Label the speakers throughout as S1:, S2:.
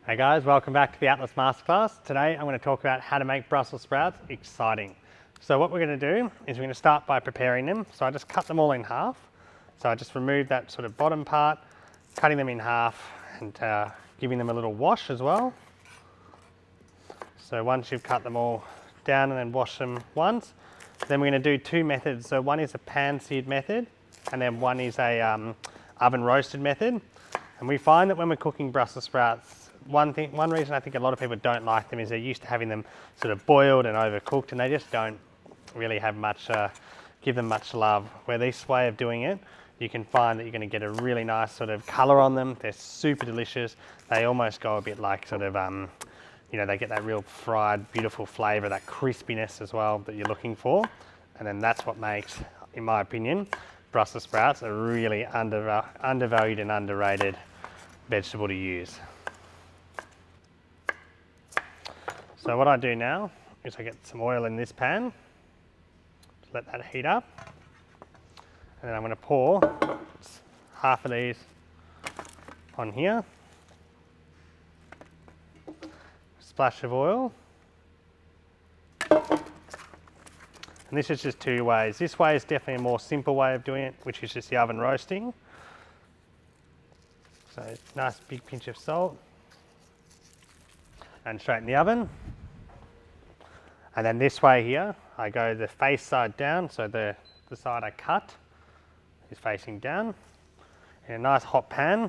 S1: Hey guys, welcome back to the Atlas Masterclass. Today I'm going to talk about how to make Brussels sprouts exciting. So what we're going to do is we're going to start by preparing them. So I just cut them all in half. So I just removed that sort of bottom part, cutting them in half and giving them a little wash as well. So once you've cut them all down and then wash them once, then we're going to do two methods. So one is a pan-seared method and then one is a oven roasted method. And we find that when we're cooking Brussels sprouts, one reason I think a lot of people don't like them is they're used to having them sort of boiled and overcooked, and they just don't really have much, give them much love. Where this way of doing it, you can find that you're going to get a really nice sort of colour on them. They're super delicious. They almost go a bit like sort of, you know, they get that real fried, beautiful flavour, that crispiness as well that you're looking for. And then that's what makes, in my opinion, Brussels sprouts a really undervalued and underrated vegetable to use. So what I do now is I get some oil in this pan, let that heat up, and then I'm going to pour half of these on here, splash of oil, and this is just two ways. This way is definitely a more simple way of doing it, which is just the oven roasting. So nice big pinch of salt, and straight in the oven. And then this way here, I go the face side down, so the side I cut is facing down in a nice hot pan.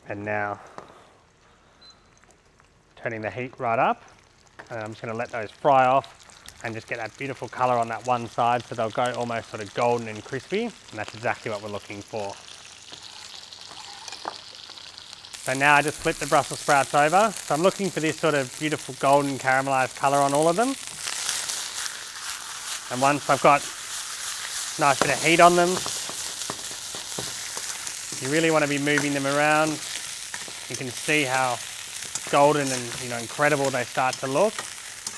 S1: And now turning the heat right up, and I'm just going to let those fry off and just get that beautiful colour on that one side, so they'll go almost sort of golden and crispy, and that's exactly what we're looking for. So now I just flip the Brussels sprouts over. So I'm looking for this sort of beautiful golden caramelised colour on all of them. And once I've got a nice bit of heat on them, you really want to be moving them around. You can see how golden and incredible they start to look.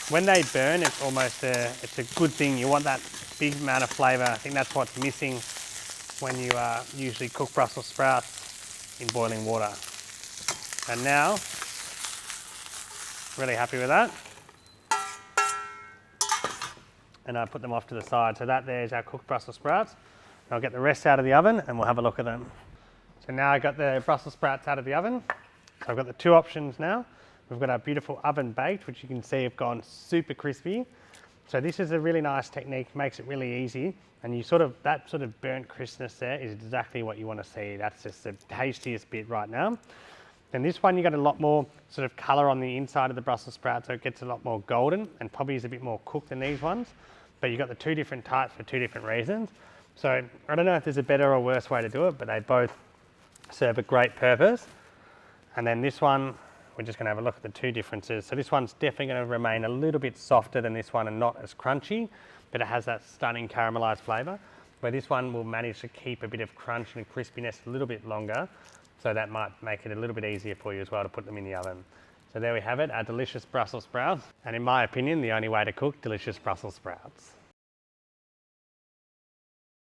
S1: When they burn, it's almost it's a good thing. You want that big amount of flavour. I think that's what's missing when you usually cook Brussels sprouts in boiling water. And now, really happy with that. And I put them off to the side. So that there's our cooked Brussels sprouts. I'll get the rest out of the oven and we'll have a look at them. So now I got the Brussels sprouts out of the oven. So I've got the two options now. We've got our beautiful oven baked, which you can see have gone super crispy. So this is a really nice technique, makes it really easy. And that sort of burnt crispness there is exactly what you want to see. That's just the tastiest bit right now. Then this one, you got a lot more sort of color on the inside of the Brussels sprout, so it gets a lot more golden and probably is a bit more cooked than these ones. But you've got the two different types for two different reasons. So I don't know if there's a better or worse way to do it, but they both serve a great purpose. And then this one, we're just going to have a look at the two differences. So this one's definitely going to remain a little bit softer than this one and not as crunchy, but it has that stunning caramelized flavor, where this one will manage to keep a bit of crunch and crispiness a little bit longer. So that might make it a little bit easier for you as well to put them in the oven. So there we have it, our delicious Brussels sprouts. And in my opinion, the only way to cook delicious Brussels sprouts.